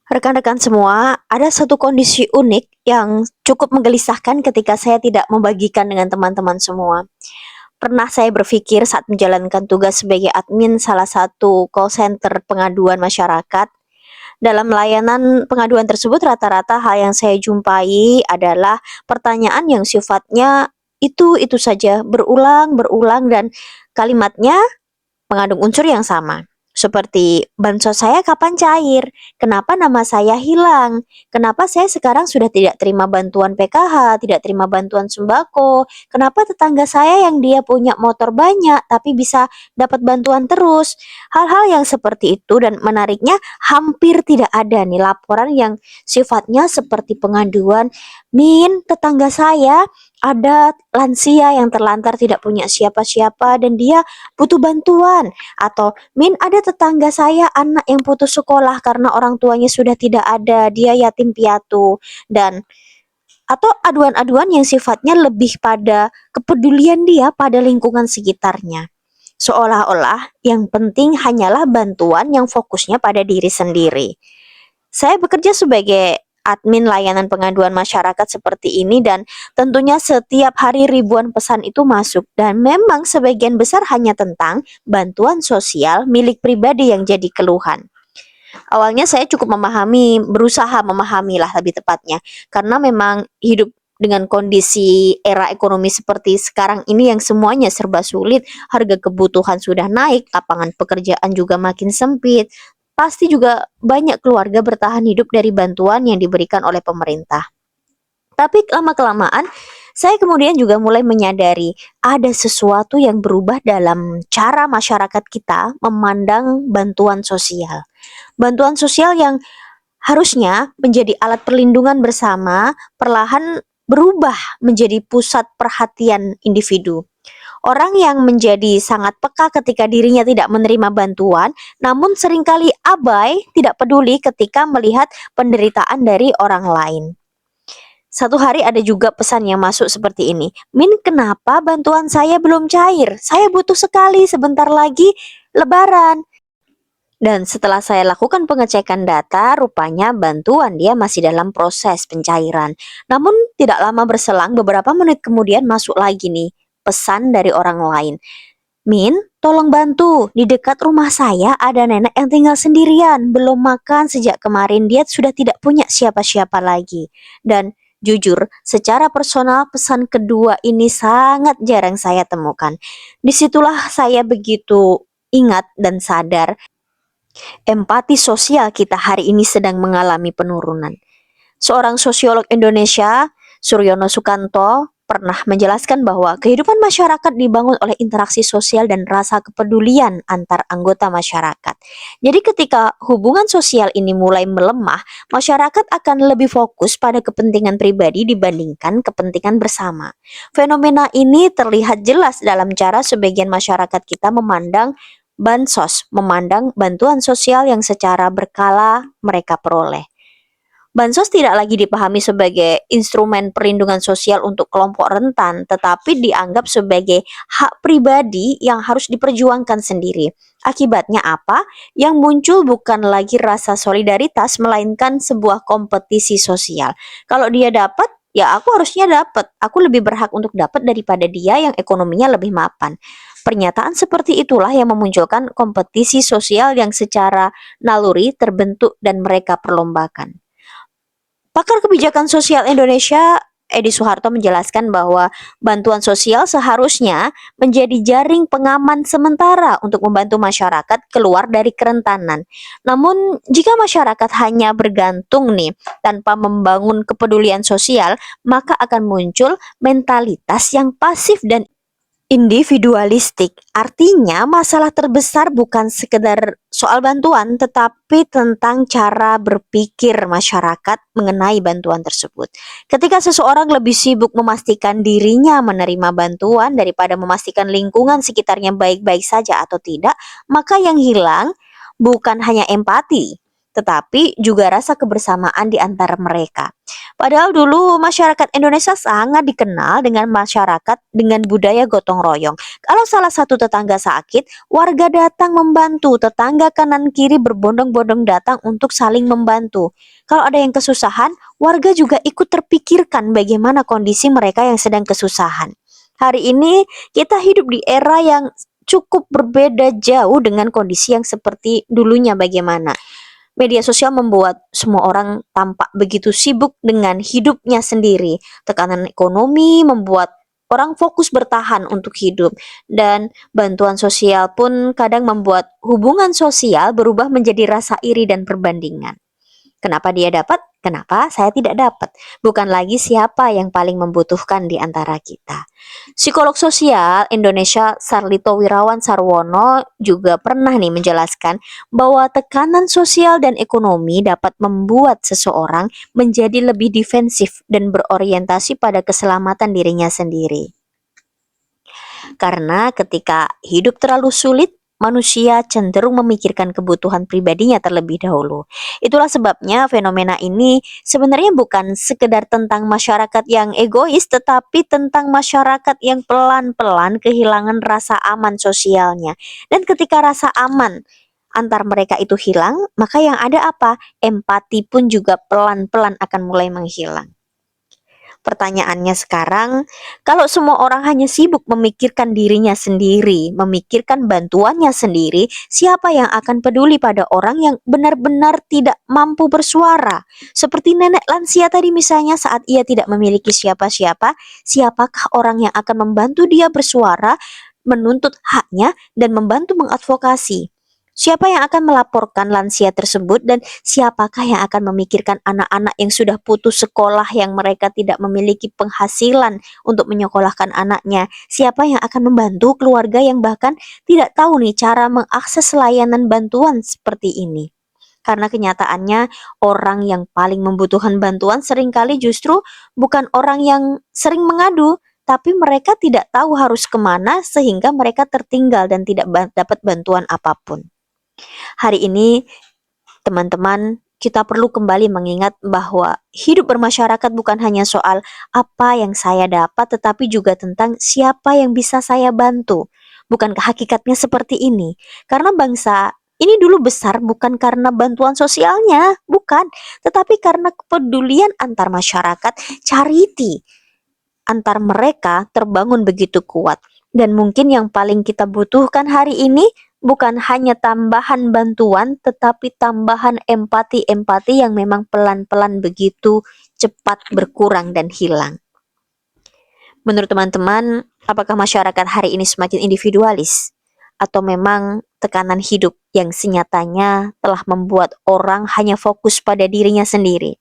Rekan-rekan semua, ada satu kondisi unik yang cukup menggelisahkan ketika saya tidak membagikan dengan teman-teman semua. Pernah saya berpikir saat menjalankan tugas sebagai admin salah satu call center pengaduan masyarakat. Dalam layanan pengaduan tersebut, rata-rata hal yang saya jumpai adalah pertanyaan yang sifatnya itu saja, berulang-berulang dan kalimatnya mengandung unsur yang sama. Seperti bansos saya kapan cair? Kenapa nama saya hilang? Kenapa saya sekarang sudah tidak terima bantuan PKH, tidak terima bantuan sembako? Kenapa tetangga saya yang dia punya motor banyak tapi bisa dapat bantuan terus? Hal-hal yang seperti itu dan menariknya hampir tidak ada nih laporan yang sifatnya seperti pengaduan. Min, tetangga saya ada lansia yang terlantar tidak punya siapa-siapa dan dia butuh bantuan, atau min ada tetangga saya anak yang putus sekolah karena orang tuanya sudah tidak ada, dia yatim piatu, dan atau aduan-aduan yang sifatnya lebih pada kepedulian dia pada lingkungan sekitarnya. Seolah-olah yang penting hanyalah bantuan yang fokusnya pada diri sendiri. Saya bekerja sebagai admin layanan pengaduan masyarakat seperti ini dan tentunya setiap hari ribuan pesan itu masuk dan memang sebagian besar hanya tentang bantuan sosial milik pribadi yang jadi keluhan. Awalnya saya cukup berusaha memahami lah lebih tepatnya, karena memang hidup dengan kondisi era ekonomi seperti sekarang ini yang semuanya serba sulit, harga kebutuhan sudah naik, lapangan pekerjaan juga makin sempit. Pasti juga banyak keluarga bertahan hidup dari bantuan yang diberikan oleh pemerintah. Tapi lama-kelamaan, saya kemudian juga mulai menyadari ada sesuatu yang berubah dalam cara masyarakat kita memandang bantuan sosial. Bantuan sosial yang harusnya menjadi alat perlindungan bersama, perlahan berubah menjadi pusat perhatian individu. Orang yang menjadi sangat peka ketika dirinya tidak menerima bantuan, namun seringkali abai, tidak peduli ketika melihat penderitaan dari orang lain. Satu hari ada juga pesan yang masuk seperti ini. Min, kenapa bantuan saya belum cair? Saya butuh sekali, sebentar lagi lebaran. Dan setelah saya lakukan pengecekan data, rupanya bantuan dia masih dalam proses pencairan. Namun tidak lama berselang, beberapa menit kemudian masuk lagi nih pesan dari orang lain. Min, tolong bantu. Di dekat rumah saya ada nenek yang tinggal sendirian, belum makan sejak kemarin. Dia sudah tidak punya siapa-siapa lagi. Dan jujur, secara personal pesan kedua ini sangat jarang saya temukan. Disitulah saya begitu ingat dan sadar empati sosial kita hari ini sedang mengalami penurunan. Seorang sosiolog Indonesia, Suryono Sukanto, pernah menjelaskan bahwa kehidupan masyarakat dibangun oleh interaksi sosial dan rasa kepedulian antar anggota masyarakat. Jadi ketika hubungan sosial ini mulai melemah, masyarakat akan lebih fokus pada kepentingan pribadi dibandingkan kepentingan bersama. Fenomena ini terlihat jelas dalam cara sebagian masyarakat kita memandang bansos, memandang bantuan sosial yang secara berkala mereka peroleh. Bansos tidak lagi dipahami sebagai instrumen perlindungan sosial untuk kelompok rentan, tetapi dianggap sebagai hak pribadi yang harus diperjuangkan sendiri. Akibatnya apa? Yang muncul bukan lagi rasa solidaritas, melainkan sebuah kompetisi sosial. Kalau dia dapat, ya aku harusnya dapat. Aku lebih berhak untuk dapat daripada dia yang ekonominya lebih mapan. Pernyataan seperti itulah yang memunculkan kompetisi sosial yang secara naluri terbentuk dan mereka perlombakan. Pakar kebijakan sosial Indonesia, Edi Soeharto menjelaskan bahwa bantuan sosial seharusnya menjadi jaring pengaman sementara untuk membantu masyarakat keluar dari kerentanan. Namun, jika masyarakat hanya bergantung nih tanpa membangun kepedulian sosial, maka akan muncul mentalitas yang pasif dan individualistik. Artinya masalah terbesar bukan sekedar soal bantuan, tetapi tentang cara berpikir masyarakat mengenai bantuan tersebut. Ketika seseorang lebih sibuk memastikan dirinya menerima bantuan daripada memastikan lingkungan sekitarnya baik-baik saja atau tidak, maka yang hilang bukan hanya empati, tetapi juga rasa kebersamaan di antara mereka. Padahal dulu masyarakat Indonesia sangat dikenal dengan masyarakat dengan budaya gotong royong. Kalau salah satu tetangga sakit, warga datang membantu, tetangga kanan kiri berbondong-bondong datang untuk saling membantu. Kalau ada yang kesusahan, warga juga ikut terpikirkan bagaimana kondisi mereka yang sedang kesusahan. Hari ini kita hidup di era yang cukup berbeda jauh dengan kondisi yang seperti dulunya bagaimana. Media sosial membuat semua orang tampak begitu sibuk dengan hidupnya sendiri. Tekanan ekonomi membuat orang fokus bertahan untuk hidup, dan bantuan sosial pun kadang membuat hubungan sosial berubah menjadi rasa iri dan perbandingan. Kenapa dia dapat? Kenapa saya tidak dapat? Bukan lagi siapa yang paling membutuhkan di antara kita. Psikolog sosial Indonesia Sarlito Wirawan Sarwono juga pernah nih menjelaskan bahwa tekanan sosial dan ekonomi dapat membuat seseorang menjadi lebih defensif dan berorientasi pada keselamatan dirinya sendiri. Karena ketika hidup terlalu sulit, manusia cenderung memikirkan kebutuhan pribadinya terlebih dahulu. Itulah sebabnya fenomena ini sebenarnya bukan sekedar tentang masyarakat yang egois, tetapi tentang masyarakat yang pelan-pelan kehilangan rasa aman sosialnya. Dan ketika rasa aman antar mereka itu hilang, maka yang ada apa? Empati pun juga pelan-pelan akan mulai menghilang. Pertanyaannya sekarang, kalau semua orang hanya sibuk memikirkan dirinya sendiri, memikirkan bantuannya sendiri, siapa yang akan peduli pada orang yang benar-benar tidak mampu bersuara? Seperti nenek lansia tadi misalnya, saat ia tidak memiliki siapa-siapa, siapakah orang yang akan membantu dia bersuara, menuntut haknya, dan membantu mengadvokasi? Siapa yang akan melaporkan lansia tersebut, dan siapakah yang akan memikirkan anak-anak yang sudah putus sekolah, yang mereka tidak memiliki penghasilan untuk menyekolahkan anaknya? Siapa yang akan membantu keluarga yang bahkan tidak tahu nih cara mengakses layanan bantuan seperti ini? Karena kenyataannya orang yang paling membutuhkan bantuan seringkali justru bukan orang yang sering mengadu, tapi mereka tidak tahu harus kemana sehingga mereka tertinggal dan tidak dapat bantuan apapun. Hari ini, teman-teman, kita perlu kembali mengingat bahwa hidup bermasyarakat bukan hanya soal apa yang saya dapat, tetapi juga tentang siapa yang bisa saya bantu. Bukankah hakikatnya seperti ini? Karena bangsa ini dulu besar bukan karena bantuan sosialnya, bukan, tetapi karena kepedulian antar masyarakat, charity antar mereka terbangun begitu kuat. Dan mungkin yang paling kita butuhkan hari ini bukan hanya tambahan bantuan, tetapi tambahan empati-empati yang memang pelan-pelan begitu cepat berkurang dan hilang. Menurut teman-teman, apakah masyarakat hari ini semakin individualis? Atau memang tekanan hidup yang senyatanya telah membuat orang hanya fokus pada dirinya sendiri?